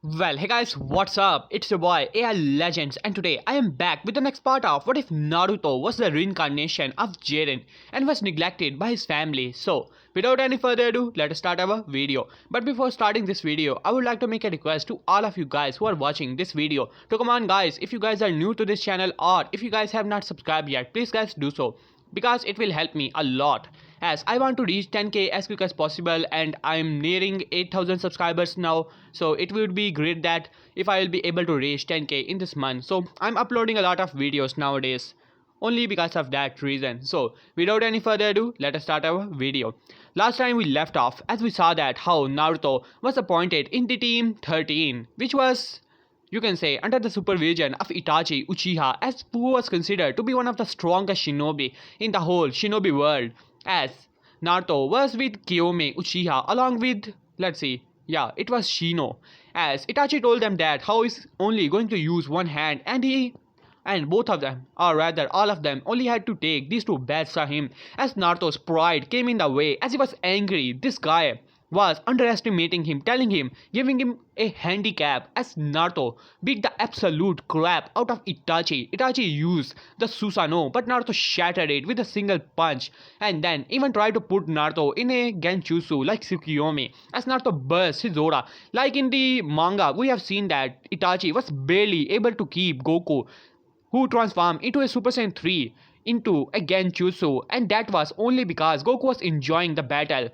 Well, hey guys, what's up? It's your boy AI Legends, and today I am back with the next part of what if Naruto was the reincarnation of Jiren and was neglected by his family. So, without any further ado, let us start our video. But before starting this video, I would like to make a request to all of you guys who are watching this video to come on guys, if you guys are new to this channel or if you guys have not subscribed yet, please guys do so because it will help me a lot as I want to reach 10k as quick as possible and I'm nearing 8000 subscribers now, so it would be great that if I will be able to reach 10k in this month. So I'm uploading a lot of videos nowadays only because of that reason. So without any further ado, let us start our video. Last time we left off as we saw that how Naruto was appointed in the team 13, which was, you can say, under the supervision of Itachi Uchiha, as who was considered to be one of the strongest shinobi in the whole shinobi world, as Naruto was with Kiyome Uchiha along with, let's see, yeah, it was Shino, as Itachi told them that how he's only going to use one hand and both of them, or rather all of them, only had to take these two bets for him, as Naruto's pride came in the way as he was angry. This guy was underestimating him, telling him, giving him a handicap as Naruto beat the absolute crap out of Itachi. Itachi used the Susanoo, but Naruto shattered it with a single punch and then even tried to put Naruto in a Genjutsu like Tsukiyomi as Naruto burst his aura. Like in the manga, we have seen that Itachi was barely able to keep Goku, who transformed into a Super Saiyan 3, into a Genjutsu, and that was only because Goku was enjoying the battle.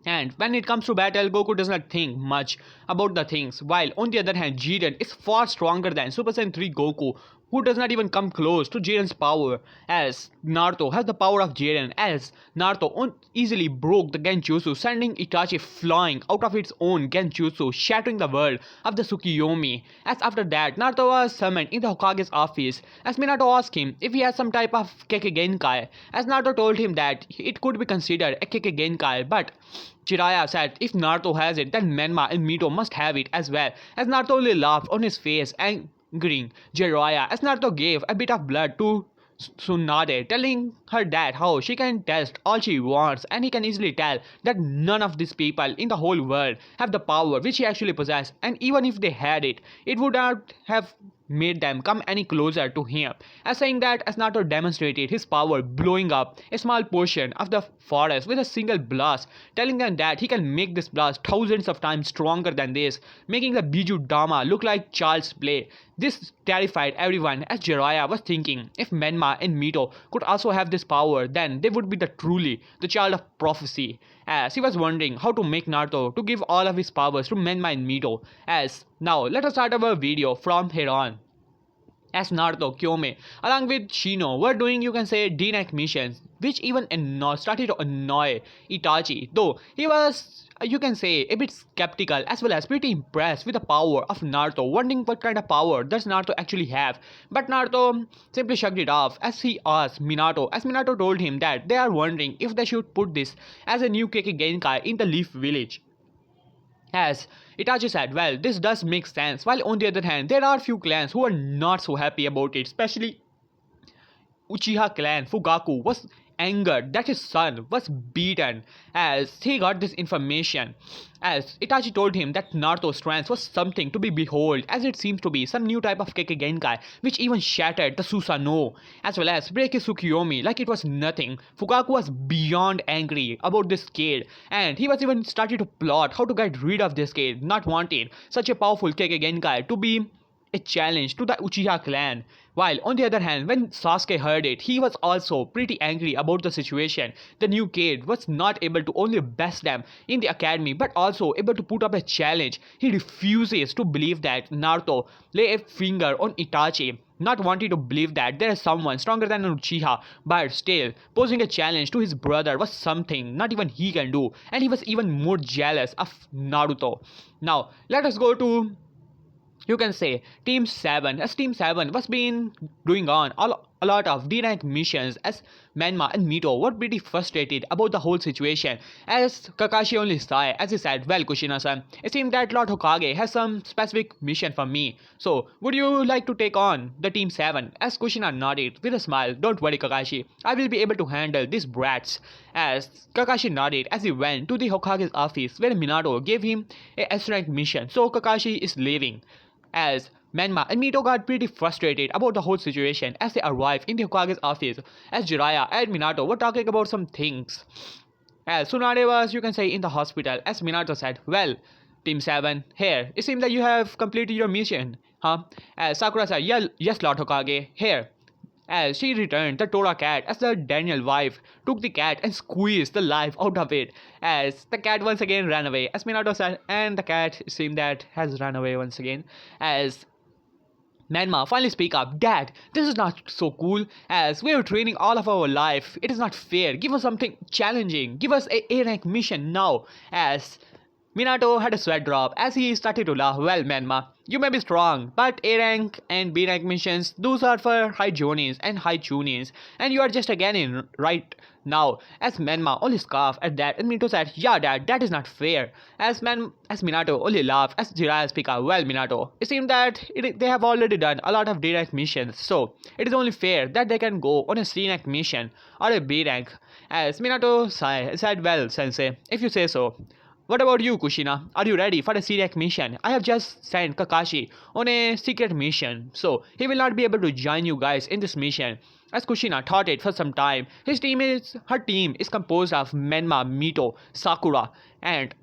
And when it comes to battle, Goku does not think much about the things, while on the other hand, Jiren is far stronger than Super Saiyan 3 Goku, who does not even come close to Jiren's power, as Naruto has the power of Jiren, as Naruto easily broke the Genjutsu, sending Itachi flying out of its own Genjutsu, shattering the world of the Tsukiyomi. As after that, Naruto was summoned in the Hokage's office, as Minato asked him if he has some type of Kekkei Genkai, as Naruto told him that it could be considered a Kekkei Genkai, but Jiraiya said if Naruto has it, then Menma and Mito must have it as well, as Naruto only laughed on his face, angering Jiraiya as Naruto gave a bit of blood to Tsunade, telling her that how she can test all she wants, and he can easily tell that none of these people in the whole world have the power which he actually possessed, and even if they had it, it would not have made them come any closer to him. As saying that, as Naruto demonstrated his power, blowing up a small portion of the forest with a single blast, telling them that he can make this blast thousands of times stronger than this, making the Biju Dama look like child's play. This terrified everyone, as Jiraiya was thinking if Menma and Mito could also have this power, then they would be truly the child of prophecy, as he was wondering how to make Naruto to give all of his powers to Menma and Mito. As now let us start our video from here on. As Naruto, Kyome, along with Shino were doing, you can say, D-Neck missions, which even started to annoy Itachi, though he was, you can say, a bit skeptical as well as pretty impressed with the power of Naruto, wondering what kind of power does Naruto actually have. But Naruto simply shrugged it off as he asked Minato, as Minato told him that they are wondering if they should put this as a new Kekkei Genkai in the Leaf Village. As Itachi said, well, this does make sense, while on the other hand, there are few clans who are not so happy about it, especially Uchiha clan. Fugaku was angered that his son was beaten as he got this information, as Itachi told him that Naruto's strength was something to be behold, as it seems to be some new type of Kekkei Genkai which even shattered the Susanoo as well as break his Tsukiyomi like it was nothing. Fugaku was beyond angry about this kid, and he was even started to plot how to get rid of this kid, not wanting such a powerful Kekkei Genkai to be a challenge to the Uchiha clan. While on the other hand, when Sasuke heard it, he was also pretty angry about the situation. The new kid was not able to only best them in the academy but also able to put up a challenge. He refuses to believe that Naruto lay a finger on Itachi, not wanting to believe that there is someone stronger than Uchiha, but still posing a challenge to his brother was something not even he can do, and he was even more jealous of Naruto. Now let us go to, you can say, Team 7, as Team 7 was been doing on all a lot of D-rank missions as Manma and Mito were pretty frustrated about the whole situation as Kakashi only sighed as he said, well Kushina-san, it seems that Lord Hokage has some specific mission for me. So, would you like to take on the Team 7? As Kushina nodded with a smile, don't worry Kakashi, I will be able to handle these brats. As Kakashi nodded as he went to the Hokage's office where Minato gave him a S-rank mission. So Kakashi is leaving. As Menma and Mito got pretty frustrated about the whole situation as they arrived in the Hokage's office as Jiraiya and Minato were talking about some things. As Tsunade was, you can say, in the hospital as Minato said, well, Team 7, here, it seems that you have completed your mission, huh? As Sakura said, yeah, yes Lord Hokage, here. As she returned the Tora cat as the Daniel wife took the cat and squeezed the life out of it as the cat once again ran away as Minato said, and the cat seemed that has run away once again as Manma finally speak up, Dad, this is not so cool as we are training all of our life. It is not fair. Give us something challenging. Give us a A-rank mission now. As Minato had a sweat drop as he started to laugh. Well, Manma, you may be strong, but A-rank and B-rank missions, those are for high Jonins and high Chunins, and you are just again in right now. As Manma only scoffed at that, and Minato said, yeah Dad, that is not fair. As Minato only laughed as Jiraiya speak up, well Minato, it seems that they have already done a lot of D-rank missions, so it is only fair that they can go on a C-rank mission or a B-rank. As Minato said, well Sensei, if you say so. What about you, Kushina? Are you ready for a C-rank mission? I have just sent Kakashi on a secret mission, so he will not be able to join you guys in this mission. As Kushina thought it for some time, her team is composed of Menma, Mito, Sakura, and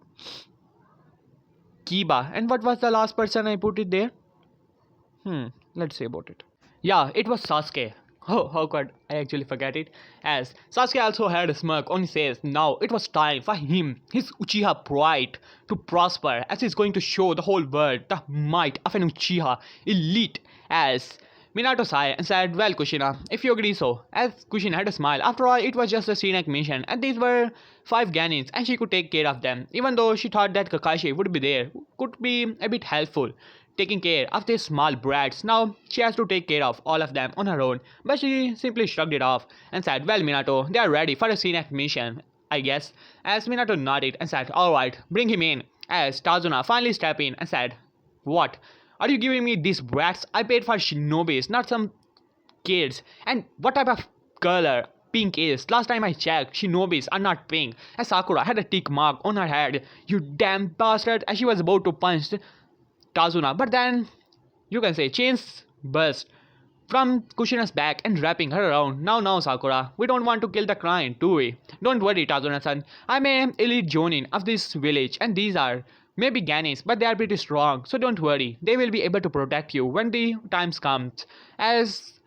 Kiba. And what was the last person I put it there? Let's see about it. Yeah, it was Sasuke. Oh, how could I actually forget it? As Sasuke also had a smirk on his face. Now it was time for him, his Uchiha pride, to prosper as he's going to show the whole world the might of an Uchiha elite. As Minato sighed and said, well Kushina, if you agree so. As Kushina had a smile. After all, it was just a scenic mission and these were 5 Ganins and she could take care of them. Even though she thought that Kakashi would be there, could be a bit helpful taking care of these small brats. Now she has to take care of all of them on her own, but she simply shrugged it off and said, well Minato, they are ready for a scenic mission, I guess. As Minato nodded and said, alright, bring him in. As Tazuna finally stepped in and said, what? Are you giving me these brats? I paid for shinobis, not some kids. And what type of color pink is? Last time I checked, shinobis are not pink. As Sakura had a tick mark on her head, you damn bastard, as she was about to punch Tazuna, but then, you can say, chains burst from Kushina's back and wrapping her around. Now, Sakura, we don't want to kill the client, do we? Don't worry, Tazuna-san. I'm an elite jonin of this village, and these are maybe Gannis, but they are pretty strong, so don't worry. They will be able to protect you when the times comes. As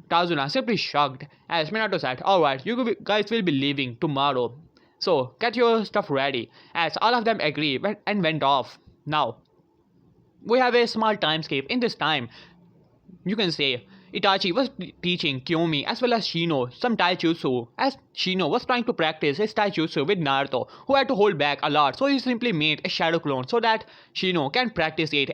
Tazuna simply shrugged, as Minato said, alright, you guys will be leaving tomorrow, so get your stuff ready. As all of them agreed and went off. Now, we have a small time skip. In this time, you can say Itachi was teaching Kiyomi as well as Shino some taijutsu, as Shino was trying to practice his taijutsu with Naruto, who had to hold back a lot, so he simply made a shadow clone so that Shino can practice it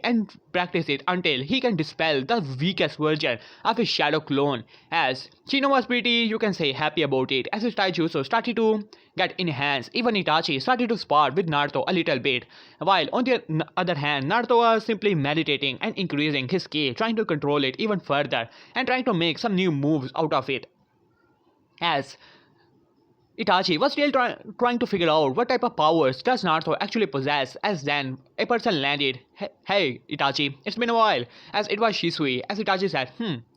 until he can dispel the weakest version of his shadow clone. As Shino was pretty, you can say, happy about it as his taijutsu started to get enhanced. Even Itachi started to spar with Naruto a little bit, while on the other hand, Naruto was simply meditating and increasing his ki, trying to control it even further and trying to make some new moves out of it. As Itachi was still trying to figure out what type of powers does Naruto actually possess, as then a person landed. Hey Itachi, it's been a while. As it was Shisui, as Itachi said,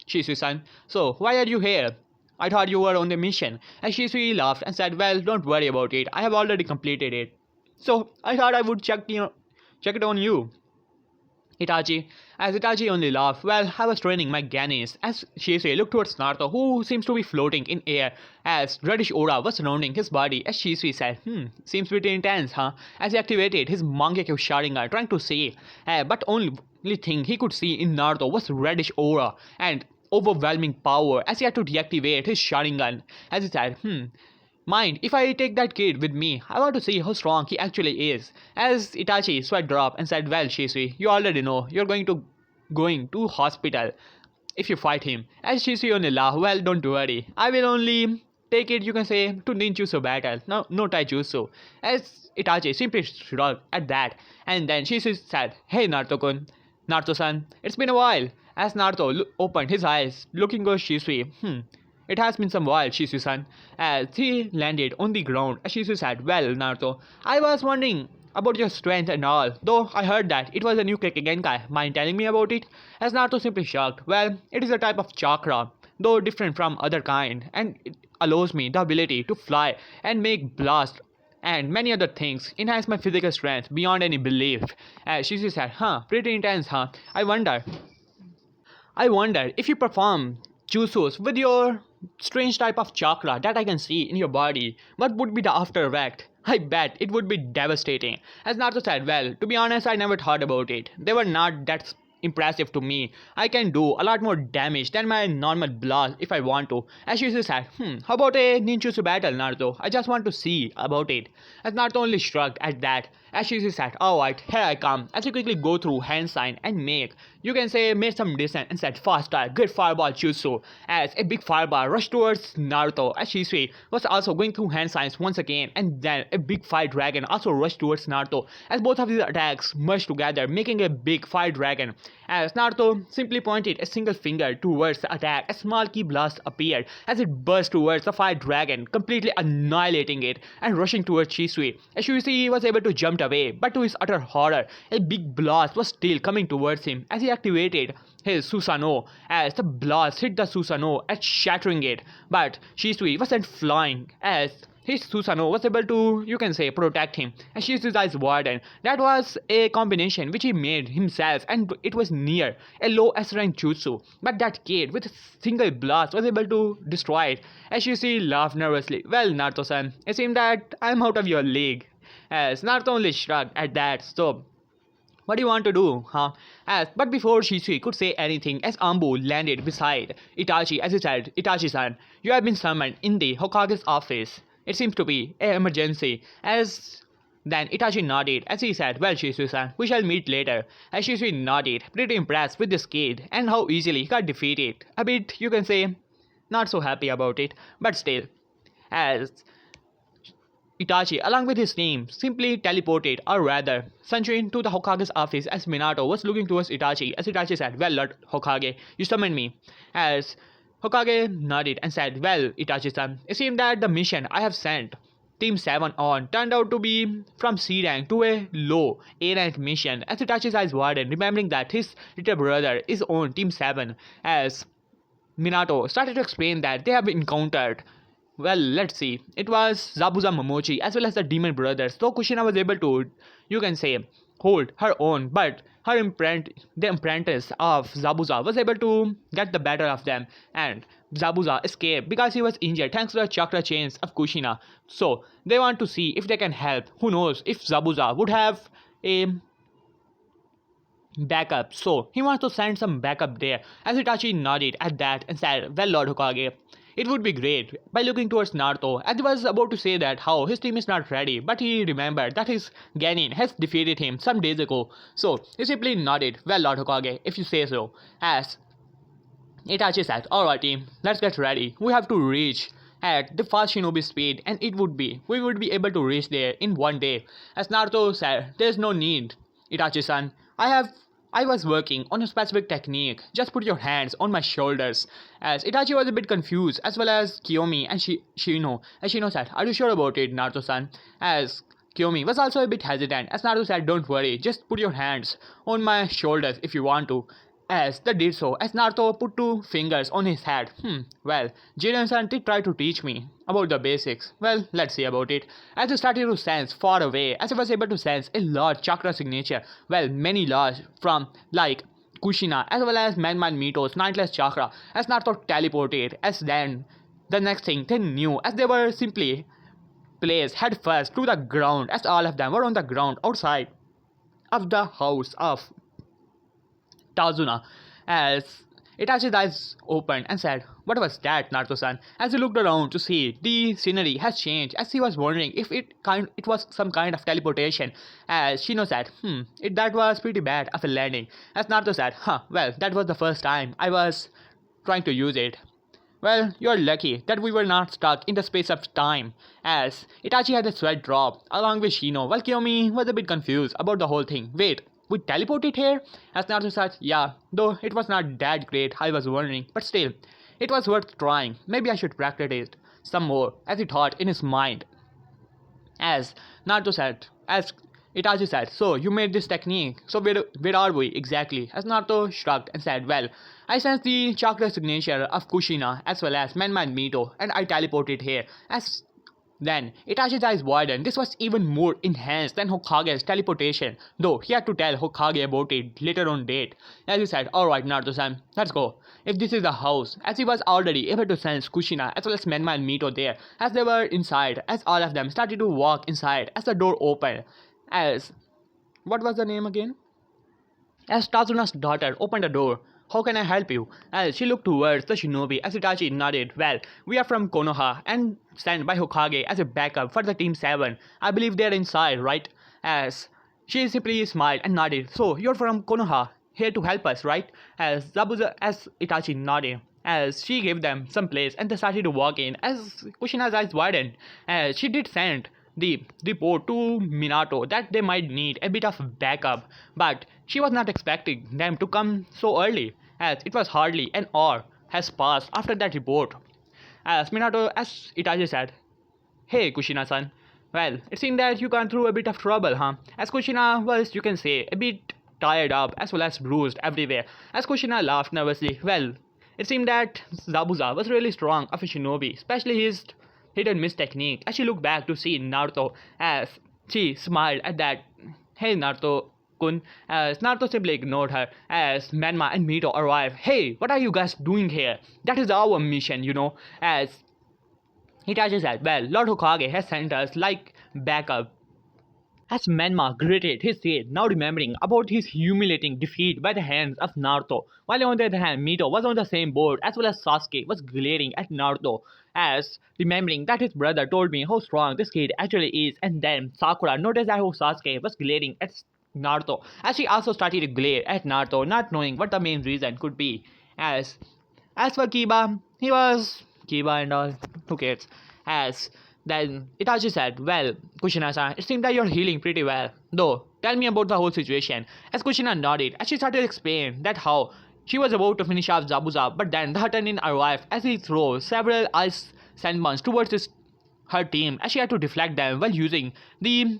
Shisui-san, so why are you here? I thought you were on the mission. And Shisui laughed and said, well, don't worry about it, I have already completed it. So I thought I would check it on you, Itachi. As Itachi only laughed, well, I was training my Gannis. As Shisui looked towards Naruto, who seems to be floating in air, as reddish aura was surrounding his body. As Shisui said, seems pretty intense, huh? As he activated his Mangekyo Sharingan, trying to see, but only thing he could see in Naruto was reddish aura and overwhelming power, as he had to deactivate his Sharingan. As he said, mind if I take that kid with me? I want to see how strong he actually is. As Itachi sweat dropped and said, well Shisui, you already know, you're going to hospital. if you fight him. As Shisui only laughed, well, don't worry. I will only take it, you can say, to ninjutsu battle, no taijutsu. As Itachi simply shrugged at that, and then Shisui said, Hey Naruto-kun, Naruto-san, it's been a while. As Naruto opened his eyes, looking at Shisui, it has been some while, Shisui-san. As he landed on the ground, as Shisui said, Well, Naruto, I was wondering about your strength and all, though I heard that it was a new Genkai. Mind telling me about it? As Naruto simply shocked, well, it is a type of chakra, though different from other kind, and it allows me the ability to fly and make blast and many other things, enhance my physical strength beyond any belief. As Shizu said, pretty intense, huh? I wonder if you perform jutsus with your strange type of chakra that I can see in your body, what would be the after effect? I bet it would be devastating. As Naruto said, well, to be honest, I never thought about it. They were not that impressive to me. I can do a lot more damage than my normal blast if I want to. As Shisui said, how about a ninjutsu battle, Naruto? I just want to see about it. As Naruto only shrugged at that. As Shisui said, alright, here I come. As he quickly go through hand sign and make, you can say, made some distance and said, faster, good fireball jutsu. As a big fireball rushed towards Naruto. As Shisui was also going through hand signs once again, and then a big fire dragon also rushed towards Naruto. As both of these attacks merged together, making a big fire dragon. As Naruto simply pointed a single finger towards the attack, a small ki blast appeared as it burst towards the fire dragon, completely annihilating it and rushing towards Shisui. As Shisui was able to jump away, but to his utter horror, a big blast was still coming towards him as he activated his Susanoo. As the blast hit the Susanoo and shattering it, but Shisui was sent flying as his Susanoo was able to, you can say, protect him. And Shisui's warden, that was a combination which he made himself, and it was near a low S rank jutsu. But that kid with a single blast was able to destroy it. As Shisui laughed nervously. Well, Naruto-san, it seemed that I'm out of your league. As Naruto only shrugged at that, so what do you want to do, huh? But before Shisui could say anything, as Ambu landed beside Itachi as he said, Itachi-san, you have been summoned in the Hokage's office. It seems to be an emergency. As then Itachi nodded as he said, Well, Shisui-san, we shall meet later. As Shisui nodded, pretty impressed with this kid and how easily he got defeated. A bit, you can say, not so happy about it, but still. As Itachi, along with his team, simply teleported, or rather, Sanjuin to the Hokage's office as Minato was looking towards Itachi. As Itachi said, Well, Lord Hokage, you summoned me. As Hokage nodded and said, Well, Itachi-san, it seemed that the mission I have sent Team 7 on turned out to be from C rank to a low A rank mission. As Itachi's eyes widened, remembering that his little brother is on Team 7, as Minato started to explain that they have encountered, well, let's see, it was Zabuza Momochi as well as the demon brothers. Though Kushina was able to, you can say, hold her own, but the apprentice of Zabuza was able to get the better of them, and Zabuza escaped because he was injured thanks to the chakra chains of Kushina. So they want to see if they can help. Who knows if Zabuza would have a backup. So he wants to send some backup there. As Itachi nodded at that and said, Well, Lord Hokage, it would be great. By looking towards Naruto, as he was about to say that how his team is not ready, but he remembered that his Genin has defeated him some days ago. So he simply nodded, Well, Lord Hokage, if you say so. As Itachi said, Alright team, let's get ready. We have to reach at the fast shinobi speed, and we would be able to reach there in one day. As Naruto said, there's no need, Itachi-san. I was working on a specific technique. Just put your hands on my shoulders. As Itachi was a bit confused, as well as Kiyomi and Shino. As Shino said, Are you sure about it, Naruto-san? As Kiyomi was also a bit hesitant. As Naruto said, Don't worry, just put your hands on my shoulders if you want to. As they did so, as Naruto put two fingers on his head. Well, Jiren-san did try to teach me about the basics. Well, let's see about it. As he started to sense far away, as he was able to sense a large chakra signature. Well, many large from like Kushina as well as Manman Mito's Nightless chakra. As Naruto teleported, as then the next thing they knew, as they were simply placed head first to the ground, as all of them were on the ground outside of the house of Tazuna. As Itachi's eyes opened and said, What was that, Naruto-san? As he looked around to see, the scenery has changed, as he was wondering if it was some kind of teleportation. As Shino said, that was pretty bad of a landing. As Naruto said, well, that was the first time I was trying to use it. Well, you're lucky that we were not stuck in the space of time, as Itachi had a sweat drop along with Shino, while Kiyomi was a bit confused about the whole thing. Wait, we teleported here? As Naruto said, yeah, though it was not that great, I was wondering, but still, it was worth trying. Maybe I should practice it some more, as he thought in his mind. As Naruto said, as Itachi said, so you made this technique, so where are we exactly? As Naruto shrugged and said, well, I sensed the chakra signature of Kushina as well as Menma and Mito, and I teleported here. As then, Itachi's eyes widened. This was even more enhanced than Hokage's teleportation, though he had to tell Hokage about it later on date. As he said, alright Naruto-san, let's go. If this is the house, as he was already able to sense Kushina as well as Menma and Mito there, as they were inside, as all of them started to walk inside, as the door opened, as... what was the name again? As Tazuna's daughter opened the door, how can I help you? As she looked towards the shinobi as Itachi nodded, well, we are from Konoha and sent by Hokage as a backup for the Team 7. I believe they are inside, right? As she simply smiled and nodded, so you're from Konoha, here to help us, right? As Itachi nodded, as she gave them some place and they started to walk in, as Kushina's eyes widened, as she did send the report to Minato that they might need a bit of backup, but she was not expecting them to come so early, as it was hardly an hour has passed after that report. As Itachi said, hey Kushina-san, well, it seemed that you gone through a bit of trouble, huh? As Kushina was, you can say, a bit tired up as well as bruised everywhere. As Kushina laughed nervously, well, it seemed that Zabuza was really strong of a shinobi, especially his hidden mist technique. As she looked back to see Naruto, as she smiled at that. Hey Naruto-kun, as Naruto simply ignored her as Menma and Mito arrived. Hey, what are you guys doing here? That is our mission, you know. As Itachi said, well, Lord Hokage has sent us like backup. As Menma gritted his teeth, now remembering about his humiliating defeat by the hands of Naruto, while on the other hand Mito was on the same board as well as Sasuke was glaring at Naruto, as remembering that his brother told me how strong this kid actually is, and then Sakura noticed that how Sasuke was glaring at Naruto, as she also started to glare at Naruto, not knowing what the main reason could be. As for Kiba, he was Kiba and all, who cares? As then Itachi said, well, Kushina-san, it seems that you're healing pretty well. Though, tell me about the whole situation. As Kushina nodded, as she started to explain that how she was about to finish off Zabuza, but then the Hutanin arrived as he threw several ice sandbuns towards her team, as she had to deflect them while using the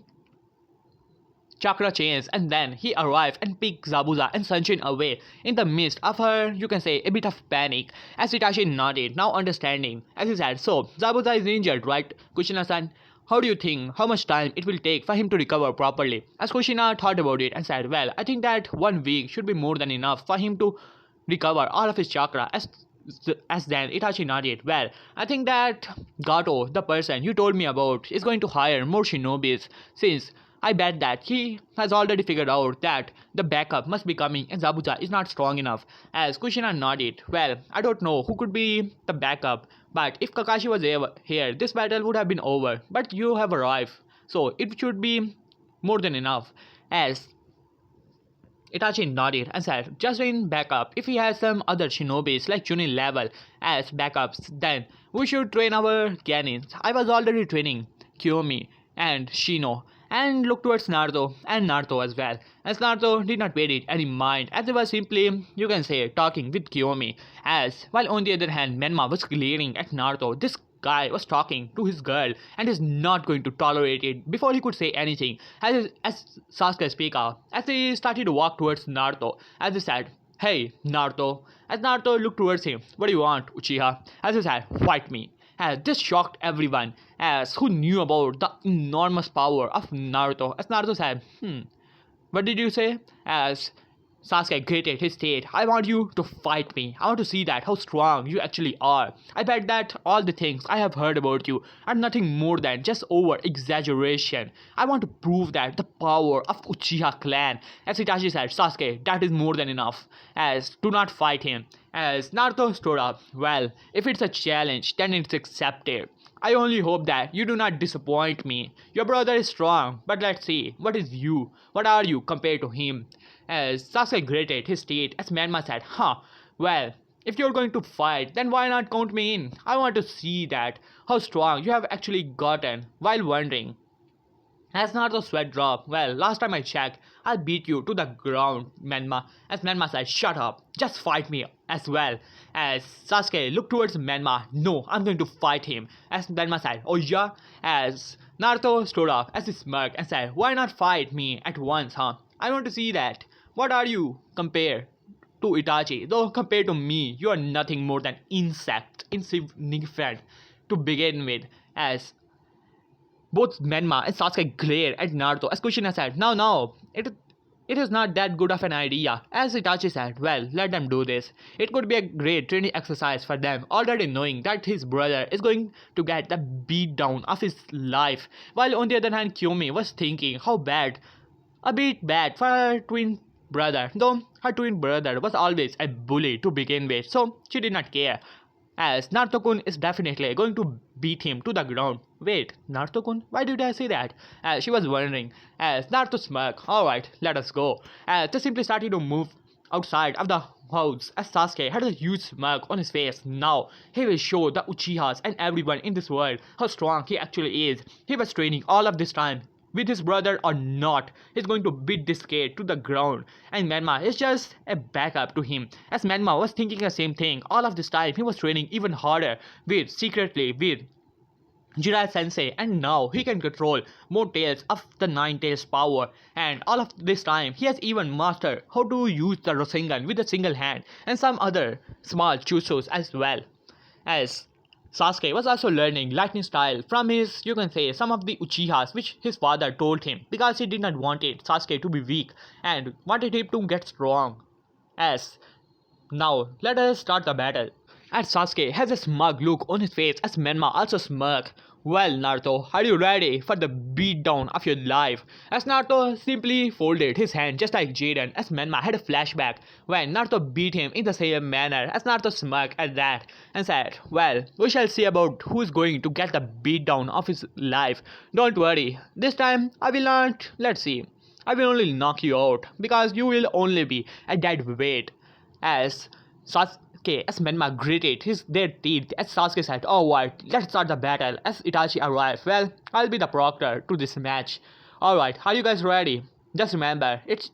chakra chains, and then he arrived and picked Zabuza and Sunshine away in the midst of her, you can say, a bit of panic. As Itachi nodded, now understanding, as he said, so Zabuza is injured, right, Kushina-san? How do you think, how much time it will take for him to recover properly? As Kushina thought about it and said, well, I think that 1 week should be more than enough for him to recover all of his chakra. As then Itachi nodded, well, I think that Gato, the person you told me about, is going to hire more shinobis, since I bet that he has already figured out that the backup must be coming and Zabuza is not strong enough. As Kushina nodded, well, I don't know who could be the backup, but if Kakashi was here, this battle would have been over, but you have arrived, so it should be more than enough. As Itachi nodded and said, just in backup, if he has some other shinobis like Chunin level as backups, then we should train our Genins. I was already training Kiyomi and Shino, and looked towards Naruto and Naruto as well, as Naruto did not pay it any mind, as they were simply, you can say, talking with Kiyomi, as while on the other hand Menma was glaring at Naruto. This guy was talking to his girl and is not going to tolerate it. Before he could say anything, as Sasuke spoke out, as he started to walk towards Naruto, as he said, hey Naruto. As Naruto looked towards him, what do you want, Uchiha? As he said, fight me. As this shocked everyone, as who knew about the enormous power of Naruto. As Naruto said, what did you say? As Sasuke gritted his teeth, I want you to fight me. I want to see that, how strong you actually are. I bet that all the things I have heard about you are nothing more than just over exaggeration. I want to prove that the power of Uchiha clan. As Itachi said, Sasuke, that is more than enough. As do not fight him. As Naruto stood up, well, if it's a challenge, then it's accepted. I only hope that you do not disappoint me. Your brother is strong, but let's see, what are you compared to him? As Sasuke gritted his teeth as Menma said, well, If you're going to fight, then why not count me in? I want to see that, how strong you have actually gotten while wondering. As Naruto's sweat dropped, well, last time I checked, I'll beat you to the ground, Menma. As Menma said, shut up, just fight me as well. As Sasuke looked towards Menma, no, I'm going to fight him. As Menma said, oh yeah? As Naruto stood up as he smirked and said, why not fight me at once, huh? I want to see that. What are you compared to Itachi? Though compared to me, you are nothing more than insect, insignificant to begin with. As both Menma and Sasuke glare at Naruto as Kushina said, no, it is not that good of an idea. As Itachi said, well, let them do this. It could be a great training exercise for them, already knowing that his brother is going to get the beat down of his life. While on the other hand, Kyumi was thinking how bad, a bit bad for her twin brother, though her twin brother was always a bully to begin with, so she did not care. As Naruto-kun is definitely going to beat him to the ground. Wait, Naruto-kun? Why did I say that? As she was wondering. As Naruto smirked, alright, let us go. As they simply started to move outside of the house as Sasuke had a huge smirk on his face. Now, he will show the Uchihas and everyone in this world how strong he actually is. He was training all of this time with his brother or not, he's going to beat this kid to the ground. And Menma is just a backup to him. As Menma was thinking the same thing, all of this time he was training even harder secretly with Jiraiya Sensei, and now he can control more tails of the Nine Tails power. And all of this time he has even mastered how to use the Rasengan with a single hand and some other small jutsus as well. As Sasuke was also learning lightning style from his, you can say, some of the Uchihas which his father told him because he did not want Sasuke to be weak and wanted him to get strong. As now, let us start the battle. As Sasuke has a smug look on his face as Menma also smirk. Well, Naruto, are you ready for the beatdown of your life? As Naruto simply folded his hand just like Jiren, as Menma had a flashback when Naruto beat him in the same manner. As Naruto smirked at that and said, well, we shall see about who's going to get the beatdown of his life. Don't worry, this time I will not, let's see, I will only knock you out because you will only be a dead weight. As Sasuke, as Menma gritted their teeth as Sasuke said, alright, let's start the battle. As Itachi arrived, well, I'll be the proctor to this match. Alright, are you guys ready? Just remember, it's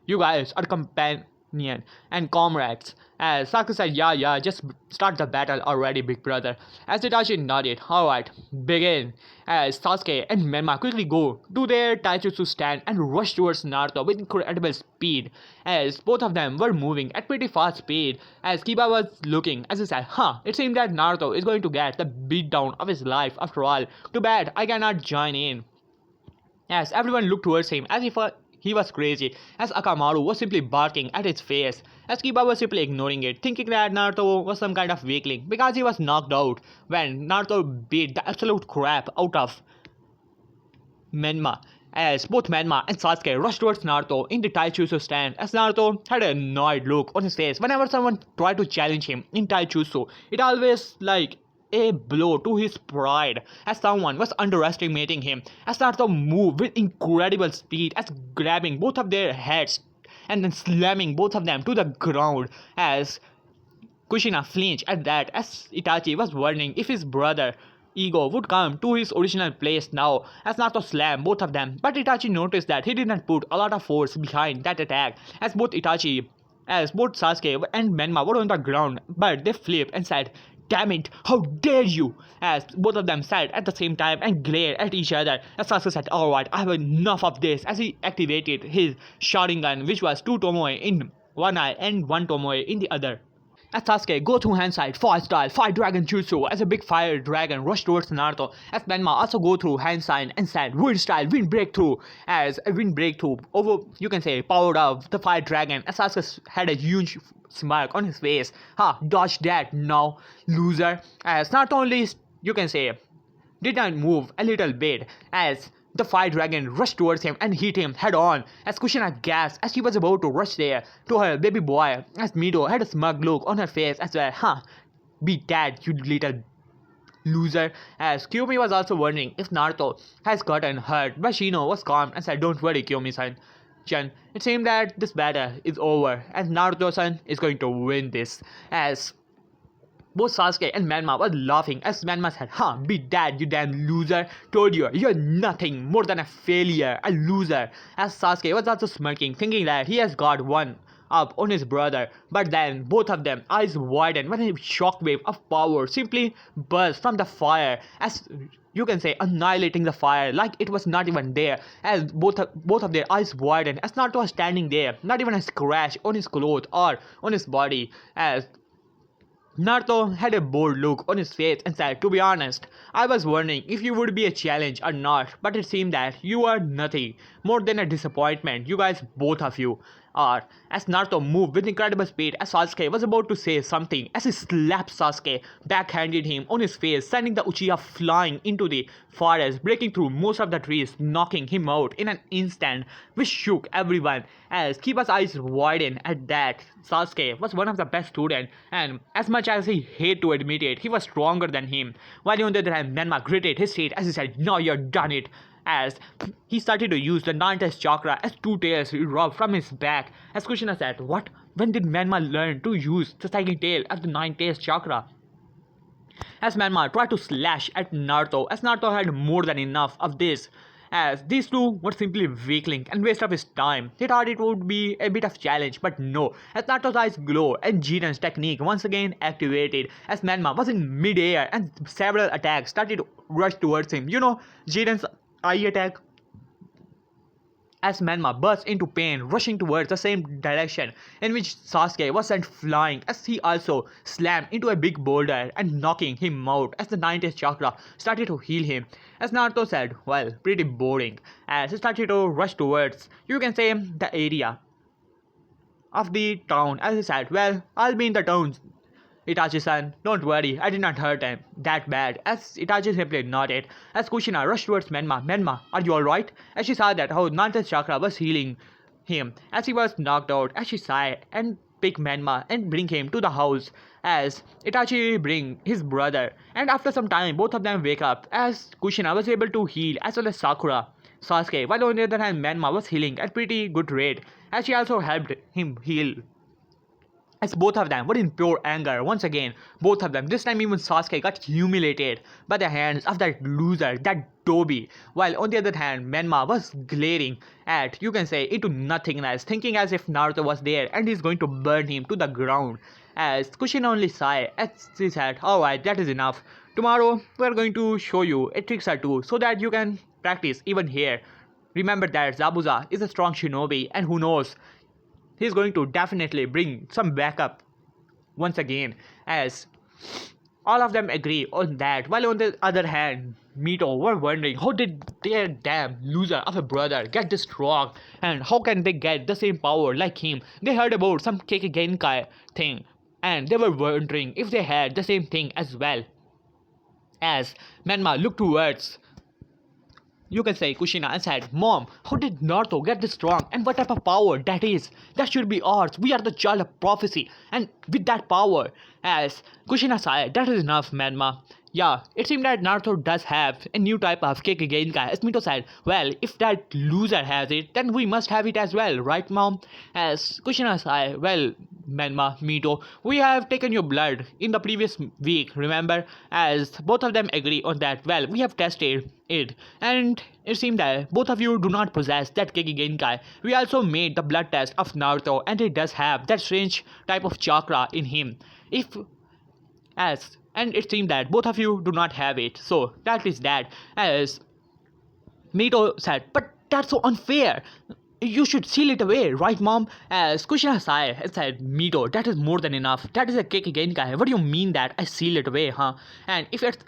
you guys are companion and comrades. As Sasuke said, yeah, just start the battle already, big brother. As Itachi nodded, alright, begin. As Sasuke and Menma quickly go to their taijutsu stand and rush towards Naruto with incredible speed. As both of them were moving at pretty fast speed. As Kiba was looking, as he said, it seemed that Naruto is going to get the beatdown of his life after all. Too bad I cannot join in. As everyone looked towards him as if he was crazy, as Akamaru was simply barking at his face, as Kiba was simply ignoring it, thinking that Naruto was some kind of weakling because he was knocked out when Naruto beat the absolute crap out of Menma. As both Menma and Sasuke rushed towards Naruto in the Taijutsu stand, as Naruto had an annoyed look on his face whenever someone tried to challenge him in Taijutsu. It always like a blow to his pride as someone was underestimating him. As Naruto moved with incredible speed as grabbing both of their heads and then slamming both of them to the ground as Kushina flinched at that as Itachi was wondering if his brother Ego would come to his original place now as Naruto slammed both of them, but Itachi noticed that he did not put a lot of force behind that attack as both Sasuke and Menma were on the ground, but they flipped and said, damn it, how dare you! As both of them said at the same time and glared at each other. As Sasuke said, alright, I have enough of this as he activated his Sharingan, which was two Tomoe in one eye and one Tomoe in the other. As Sasuke go through hand side, fire style, fire dragon jutsu as a big fire dragon rushed towards Naruto. As Menma also go through hand sign and said wind style, wind breakthrough as a wind breakthrough over, you can say, powered up the fire dragon. As Sasuke had a huge smirk on his face. Dodge that now, loser. As not only, you can say, did not move a little bit as the fire dragon rushed towards him and hit him head on as Kushina gasped as she was about to rush there to her baby boy as Mido had a smug look on her face as well. Be dead, you little loser. As Kyumi was also wondering if Naruto has gotten hurt, but Shino was calm and said, don't worry, Kyumi-san. It seemed that this battle is over and Naruto-san is going to win this. As Both Sasuke and Manma were laughing as Manma said, "Huh, be dead, you damn loser. Told you, you're nothing more than a failure, a loser." As Sasuke was also smirking, thinking that he has got one up on his brother. But then both of them eyes widened when a shockwave of power simply burst from the fire, as you can say annihilating the fire like it was not even there, as both of their eyes widened as Naruto was standing there, not even a scratch on his clothes or on his body, as Naruto had a bored look on his face and said, "To be honest, I was wondering if you would be a challenge or not, but it seemed that you are nothing more than a disappointment, you guys, both of you are." As Naruto moved with incredible speed, as Sasuke was about to say something, as he slapped Sasuke, backhanded him on his face, sending the Uchiha flying into the forest, breaking through most of the trees, knocking him out in an instant, which shook everyone, as Kiba's eyes widened at that. Sasuke was one of the best students, and as much as he hated to admit it, he was stronger than him. While on the other hand, Menma gritted his teeth as he said, "No, you're done it," as he started to use the Nine-Tails chakra as two tails erupt from his back. As Kushina said, "What? When did Menma learn to use the second tail of the Nine-Tails chakra?" As Manma tried to slash at Naruto, as Naruto had more than enough of this, as these two were simply weakling and waste of his time. He thought it would be a bit of challenge, but no, as Naruto's eyes glow and Jiren's technique once again activated, as Manma was in mid-air and several attacks started to rush towards him. You know, Jiren's eye attack, as Manma burst into pain, rushing towards the same direction in which Sasuke was sent flying, as he also slammed into a big boulder and knocking him out as the Nine-Tails chakra started to heal him. As Naruto said, "Well, pretty boring," as he started to rush towards, you can say, the area of the town, as he said, "Well, I'll be in the town, Itachi-san, don't worry, I did not hurt him that bad," as Itachi simply nodded, as Kushina rushed towards Menma. "Menma, are you alright?" As she saw that how Nanta's chakra was healing him, as he was knocked out, as she sighed and pick Menma and bring him to the house, as Itachi bring his brother, and after some time both of them wake up, as Kushina was able to heal as well as Sakura. Sasuke, while on the other hand Menma was healing at pretty good rate, as she also helped him heal, as both of them were in pure anger. Once again, both of them, this time even Sasuke got humiliated by the hands of that loser, that Toby, while on the other hand, Menma was glaring at, you can say, into nothingness, thinking as if Naruto was there and he's going to burn him to the ground. As Kushina only sighed as she said, "Alright, that is enough. Tomorrow, we are going to show you a trick or two so that you can practice even here. Remember that Zabuza is a strong shinobi, and who knows, he's going to definitely bring some backup once again," as all of them agree on that. While on the other hand, Mito were wondering how did their damn loser of a brother get this strong, and how can they get the same power like him. They heard about some Kekkei thing, and they were wondering if they had the same thing as well. As Menma looked towards, you can say, Kushina, and said, "Mom, how did Naruto get this strong, and what type of power that is? That should be ours. We are the child of prophecy, and with that power." As Kushina said, "That is enough, Manma. Yeah, it seemed that Naruto does have a new type of Kekkei." As Mito said, "Well, if that loser has it, then we must have it as well, right, Mom?" As Kushina said, "Well, Menma, Mito, we have taken your blood in the previous week, remember?" As both of them agree on that. "Well, we have tested it, and it seemed that both of you do not possess that Kekkei. We also made the blood test of Naruto, and he does have that strange type of chakra in him. And it seemed that both of you do not have it. So that is that." As Mito said, "But that's so unfair. You should seal it away, right, Mom?" As Kushina said, "Mito, that is more than enough. That is a Kekkei. What do you mean that I seal it away, huh? And if it's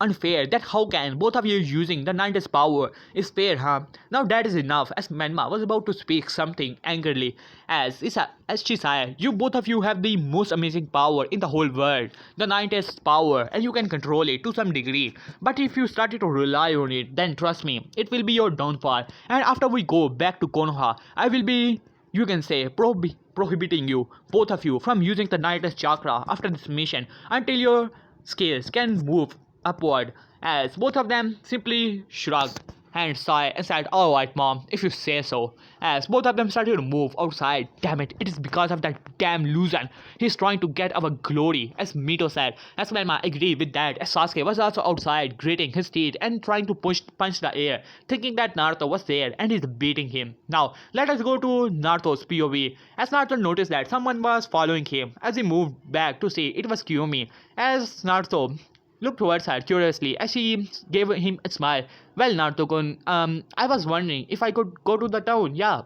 unfair, that how can both of you using the Nine-Tails power is fair, huh? Now that is enough." As Menma was about to speak something angrily, as she said, "You both of you have the most amazing power in the whole world, the Nine-Tails power, and you can control it to some degree. But if you started to rely on it, then trust me, it will be your downfall. And after we go back to Konoha, I will be, you can say, prohibiting you, both of you, from using the Nine-Tails chakra after this mission until your skills can move upward." As both of them simply shrugged. and sighed and said, "Alright, mom, if you say so." As both of them started to move outside. "Damn it, it is because of that damn loser. He's trying to get our glory," as Mito said. As Velma agreed with that, as Sasuke was also outside, gritting his teeth and trying to punch the air, thinking that Naruto was there and is beating him. Now, let us go to Naruto's POV. As Naruto noticed that someone was following him, as he moved back to see it was Kiyomi. As Naruto looked towards her curiously as she gave him a smile. "Well, Naruto-kun, I was wondering if I could go to the town, yeah."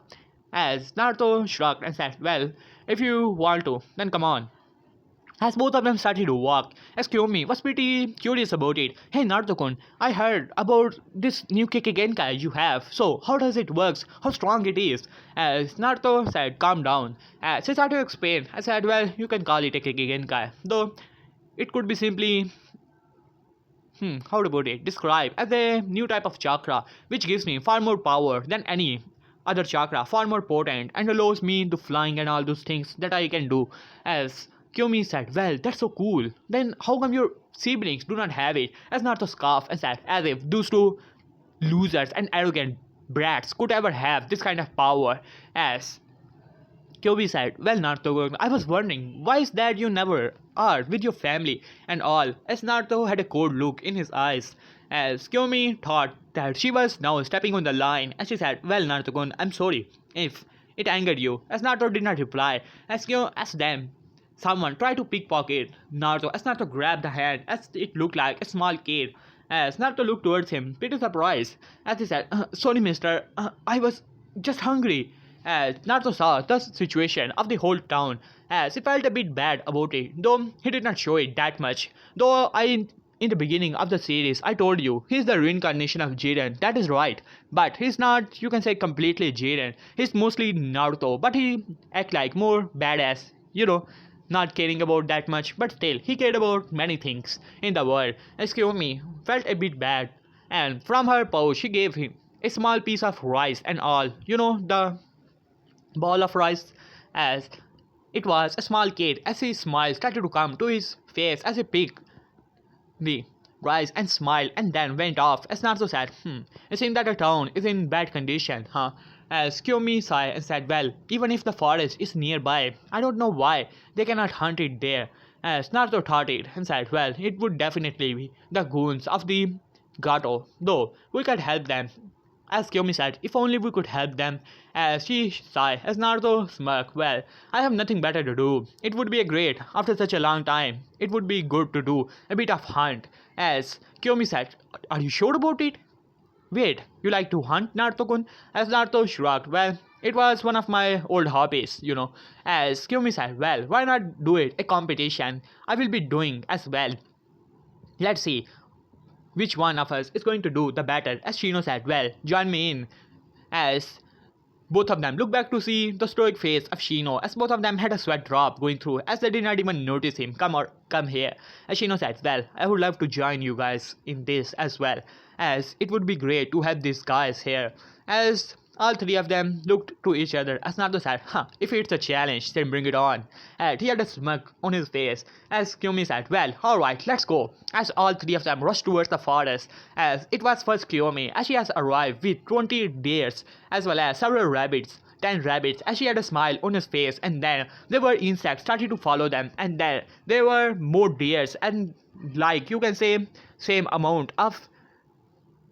As Naruto shrugged and said, "Well, if you want to, then come on." As both of them started to walk, as Kiyomi was pretty curious about it. "Hey Naruto-kun, I heard about this new Genkai you have. So, how does it work? How strong it is?" As Naruto said, "Calm down." As he started to explain, I said, "Well, you can call it a Genkai, though it could be simply how to put it, describe as a new type of chakra which gives me far more power than any other chakra, far more potent and allows me to flying and all those things that I can do." As Kyomi said, "Well, that's so cool. Then how come your siblings do not have it?" As Naruto scoffed and said, "As if those two losers and arrogant brats could ever have this kind of power." As Kyobi said, "Well, Naruto, I was wondering, why is that you never are with your family and all?" As Naruto had a cold look in his eyes. As Kyomi thought that she was now stepping on the line, as she said, "Well, Naruto, I'm sorry if it angered you." As Naruto did not reply, as Kyo asked them, someone tried to pickpocket Naruto, as Naruto grabbed the hand, as it looked like a small kid. As Naruto looked towards him, pretty surprised, as he said, "Sorry, mister, I was just hungry." As Naruto saw the situation of the whole town, as he felt a bit bad about it, though he did not show it that much. Though in the beginning of the series, I told you he's the reincarnation of Jiren. That is right, but he's not, you can say, completely Jiren. He's mostly Naruto, but he act like more badass, not caring about that much, but still he cared about many things in the world. As Kiyomi felt a bit bad, and from her pouch she gave him a small piece of rice and all, the ball of rice. As it was a small kid, as his smile started to come to his face as he picked the rice and smiled and then went off. As Naruto said, "It seems that the town is in bad condition, huh?" As Kyomi sighed and said, "Well, even if the forest is nearby, I don't know why they cannot hunt it there." As Naruto thought it and said, "Well, it would definitely be the goons of the Gato, though we could help them." As Kyomi said, "If only we could help them." As she sighed, as Naruto smirked, "Well, I have nothing better to do. It would be a great, after such a long time, it would be good to do a bit of hunt." As Kyomi said, "Are you sure about it?" "Wait, you like to hunt, Naruto-kun?" As Naruto shrugged, "Well, it was one of my old hobbies. As Kyomi said, "Well, why not do it, a competition? I will be doing as well. Let's see which one of us is going to do the better." As Shino said, "Well, join me in." As both of them looked back to see the stoic face of Shino, as both of them had a sweat drop going through, as they did not even notice him. Come here." As Shino said, "Well, I would love to join you guys in this as well, as it would be great to have these guys here." As all three of them looked to each other, as Naruto said, "If it's a challenge, then bring it on." And he had a smirk on his face. As Kyomi said, "Well, alright, let's go." As all three of them rushed towards the forest, as it was first Kyomi, as she has arrived with 20 deers, as well as several rabbits. 10 rabbits, as she had a smile on his face, and then there were insects starting to follow them, and then there were more deers, and like you can say, same amount of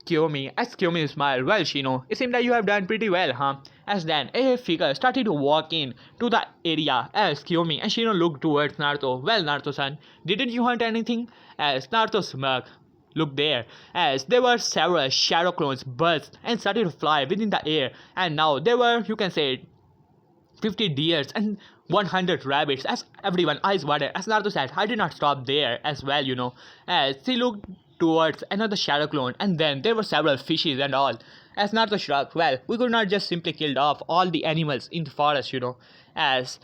Kyomi. As Kyomi smiled, "Well, Shino, it seems that you have done pretty well, huh?" As then a figure started to walk in to the area as Kyomi and Shino looked towards Naruto. "Well, Naruto-san, didn't you hunt anything?" As Naruto smirked, "Look there," as there were several shadow clones buzzed and started to fly within the air, and now there were, you can say, 50 deers and 100 rabbits. As everyone eyes watered, as Naruto said, "I did not stop there as well. As he looked towards another shadow clone, and then there were several fishes and all. As Naruto shrugged, "Well, we could not just simply kill off all the animals in the forest. As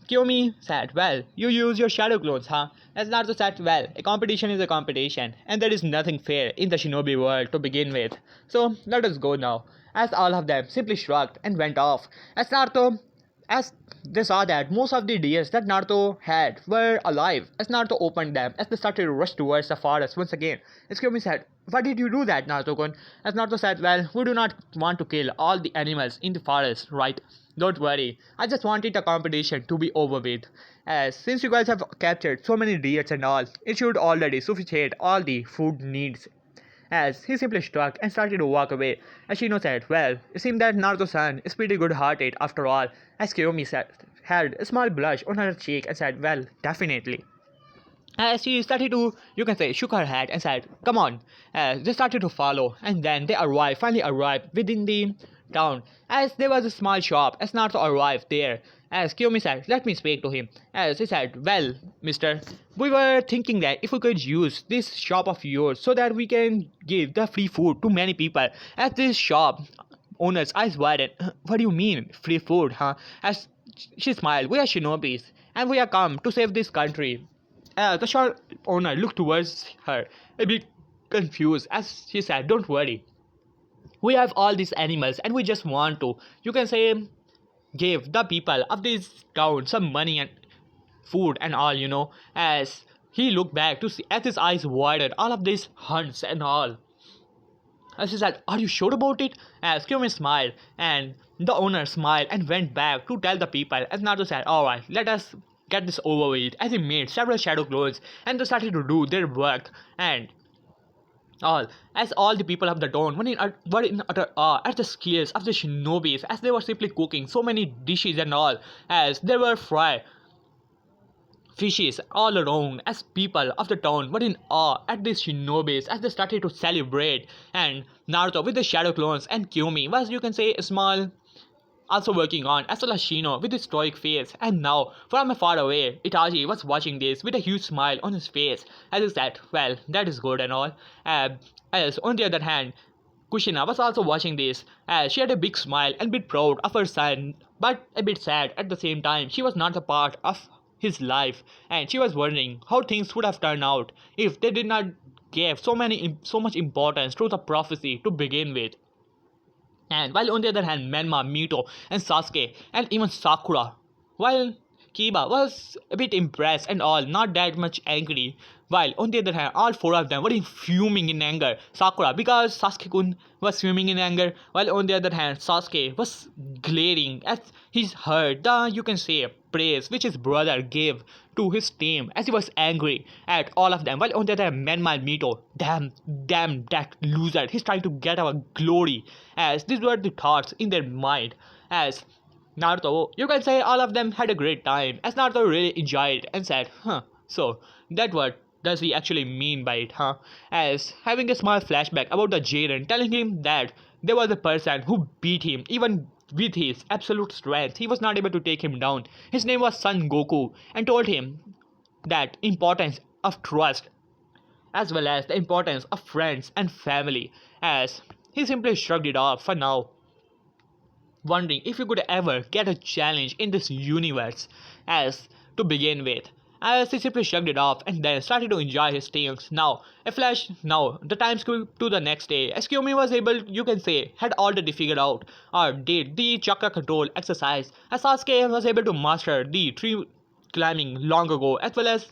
Kyomi said, "Well, you use your shadow clones, huh?" As Naruto said, "Well, a competition is a competition, and there is nothing fair in the shinobi world to begin with. So let us go now." As all of them simply shrugged and went off. As Naruto as they saw that most of the deers that Naruto had were alive. As Naruto opened them, as they started to rush towards the forest once again, Tsukiomi said, "Why did you do that, Naruto-kun?" As Naruto said, "Well, we do not want to kill all the animals in the forest, right? Don't worry, I just wanted the competition to be over with. As since you guys have captured so many deers and all, it should already sufficient all the food needs." As he simply shrugged and started to walk away, as Shino said, "Well, it seemed that Naruto-san is pretty good-hearted after all." As Kiyomi said, had a small blush on her cheek and said, "Well, definitely." As she started to, you can say, shook her head and said, "Come on." As they started to follow, and then they finally arrived within the town. As there was a small shop, as Naruto arrived there. As Kiyomi said, "Let me speak to him." As he said, "Well, mister, we were thinking that if we could use this shop of yours so that we can give the free food to many people." As this shop owner's eyes widened. "What do you mean, free food, huh?" As she smiled, "We are shinobis, and we are come to save this country." The shop owner looked towards her, a bit confused, as she said, "Don't worry. We have all these animals, and we just want to, you can say, give the people of this town some money and food and all, you know." As he looked back to see, as his eyes widened, all of these hunts and all. As she said, "Are you sure about it?" As Kyumi smiled, and the owner smiled and went back to tell the people. As Naruto said, "Alright, let us get this over with." As he made several shadow clones and they started to do their work and all, as all the people of the town were in utter awe at the skills of the shinobis, as they were simply cooking so many dishes and all, as they were fried fishes all around, as people of the town were in awe at these shinobis as they started to celebrate. And Naruto with the shadow clones and Kyumi was, you can say, small, also working on, as well as Shino with his stoic face. And now, from far away, Itachi was watching this with a huge smile on his face as he said, "Well, that is good and all." As on the other hand, Kushina was also watching this, as she had a big smile and bit proud of her son, but a bit sad at the same time. She was not a part of his life, and she was wondering how things would have turned out if they did not give so much importance to the prophecy to begin with. And while on the other hand, Menma, Mito, and Sasuke, and even Sakura, while Kiba was a bit impressed and all, not that much angry, while on the other hand, all four of them were fuming in anger. Sakura, because Sasuke-kun was fuming in anger, while on the other hand, Sasuke was glaring as he heard the, you can say, praise which his brother gave to his team, as he was angry at all of them. While on the other hand, Menma and Mito, damn, that loser, he's trying to get our glory, as these were the thoughts in their mind. As Naruto, you can say all of them had a great time, as Naruto really enjoyed it and said, so that what does he actually mean by it, huh? As having a small flashback about the jiren, telling him that there was a person who beat him, even with his absolute strength, he was not able to take him down. His name was Son Goku, and told him that importance of trust, as well as the importance of friends and family, as he simply shrugged it off for now, wondering if he could ever get a challenge in this universe, as to begin with. As he simply shrugged it off and then started to enjoy his things. Now, the time skipped to the next day. As Kyumi was able, you can say, had already figured out or did the chakra control exercise. As Sasuke was able to master the tree climbing long ago, as well as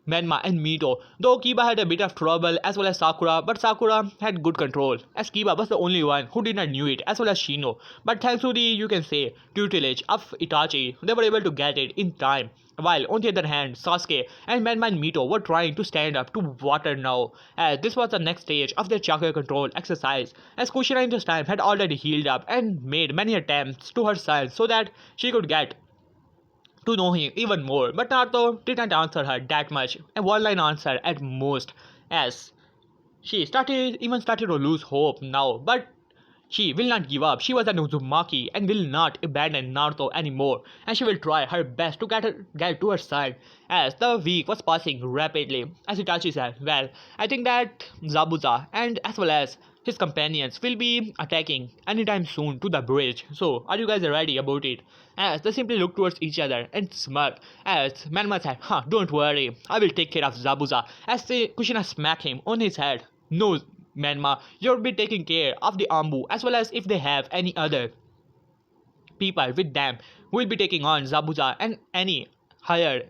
Menma and Mito, though Kiba had a bit of trouble, as well as Sakura, but Sakura had good control, as Kiba was the only one who did not knew it, as well as Shino. But thanks to the, you can say, tutelage of Itachi, they were able to get it in time. While on the other hand, Sasuke and Menma and Mito were trying to stand up to water now, as this was the next stage of their chakra control exercise, as Kushina in this time had already healed up and made many attempts to her son so that she could get to know him even more, but Naruto didn't answer her that much, a one-line answer at most, as she started to lose hope now, but she will not give up. She was an Uzumaki and will not abandon Naruto anymore, and she will try her best to get to her side. As the week was passing rapidly, as Itachi said, "Well, I think that Zabuza and as well as his companions will be attacking anytime soon to the bridge. So, are you guys ready about it?" As they simply looked towards each other and smirked, as Menma said, "Don't worry, I will take care of Zabuza." As Kushina smacked him on his head, "No, Menma, you'll be taking care of the Ambu as well as if they have any other people with them who will be taking on Zabuza and any higher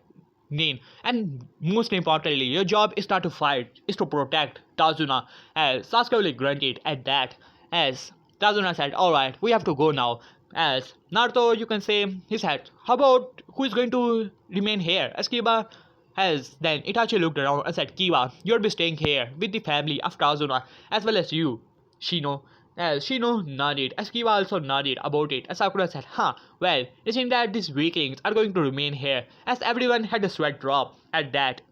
Nin. And most importantly, your job is not to fight, is to protect Tazuna. As Sasuke really grunted at that, as Tazuna said, alright, we have to go now. As Naruto, you can say, he said, how about who is going to remain here? As Kiba has then Itachi looked around and said, Kiba, you'll be staying here with the family of Tazuna as well as you, Shino. As Shino nodded, as Kiba also nodded about it, as Sakura said, well, it seems that these weaklings are going to remain here, as everyone had a sweat drop at that.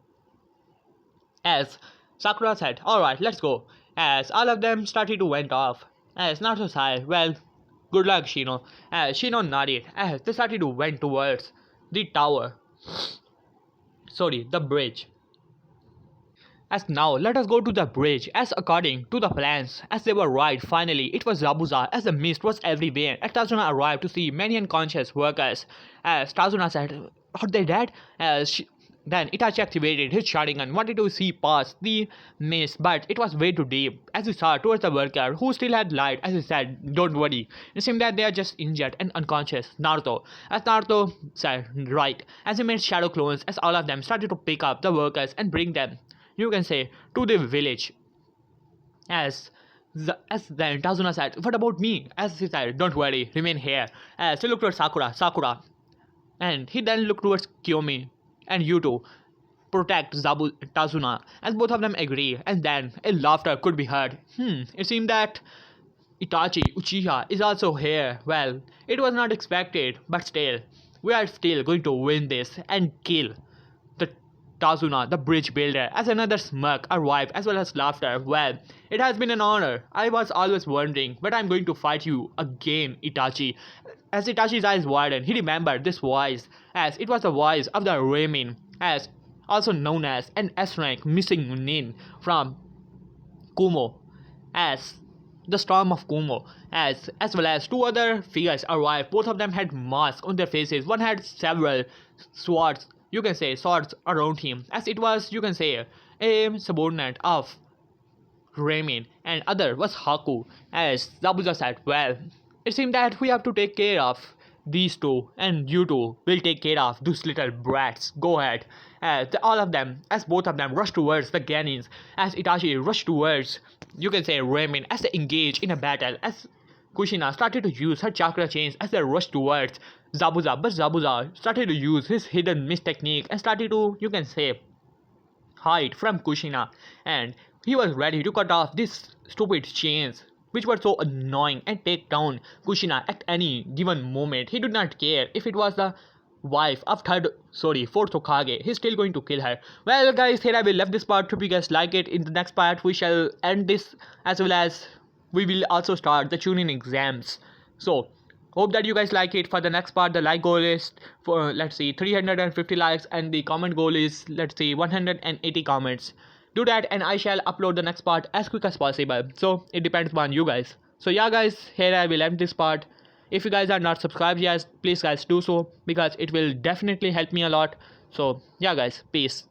As Sakura said, alright, let's go, as all of them started to went off. As Naruto sighed, well, good luck, Shino. As Shino nodded, as they started to went towards the tower. Sorry, the bridge. As now, let us go to the bridge, as according to the plans, as they were right, finally, it was Zabuza, as the mist was everywhere, as Tazuna arrived to see many unconscious workers, as Tazuna said, are they dead? Then Itachi activated his Sharingan, wanted to see past the mist, but it was way too deep, as he saw towards the worker, who still had light, as he said, don't worry, it seemed that they are just injured and unconscious, Naruto, as Naruto said, right, as he made shadow clones, as all of them started to pick up the workers and bring them, you can say, to the village. As then Tazuna said, what about me? As he said, don't worry, remain here. As he looked towards Sakura. And he then looked towards Kiyomi and Yuto. Protect Tazuna. As both of them agree. And then a laughter could be heard. It seemed that Itachi Uchiha is also here. Well, it was not expected, but still, we are still going to win this and kill the Tazuna, the bridge builder, as another smirk arrived as well as laughter. Well, it has been an honor. I was always wondering, but I'm going to fight you again, Itachi. As Itachi's eyes widened, he remembered this voice, as it was the voice of the Ramen, as also known as an S-rank missing Nin from Kumo, as the storm of Kumo, as well as two other figures arrived. Both of them had masks on their faces. One had several swords, you can say, swords around him, as it was, you can say, a subordinate of Ramen, and other was Haku. As Zabuza said, well, it seemed that we have to take care of these two, and you two will take care of those little brats. Go ahead. As all of them, as both of them rushed towards the Ganins, as Itachi rushed towards, you can say, Ramen, as they engaged in a battle, as Kushina started to use her chakra chains as they rushed towards Zabuza, but Zabuza started to use his hidden mist technique and started to, you can say, hide from Kushina, and he was ready to cut off these stupid chains which were so annoying and take down Kushina at any given moment. He did not care if it was the wife of fourth Hokage. He's still going to kill her. Well guys, here I will leave this part. Hope you guys like it. In the next part we shall end this, as well as we will also start the tuning exams. So hope that you guys like it. For the next part, the like goal is for, let's see, 350 likes, and the comment goal is, let's see, 180 comments. Do that and I shall upload the next part as quick as possible. So it depends upon you guys. So yeah guys, here I will end this part. If you guys are not subscribed yet, please guys do so, because it will definitely help me a lot. So yeah guys, peace.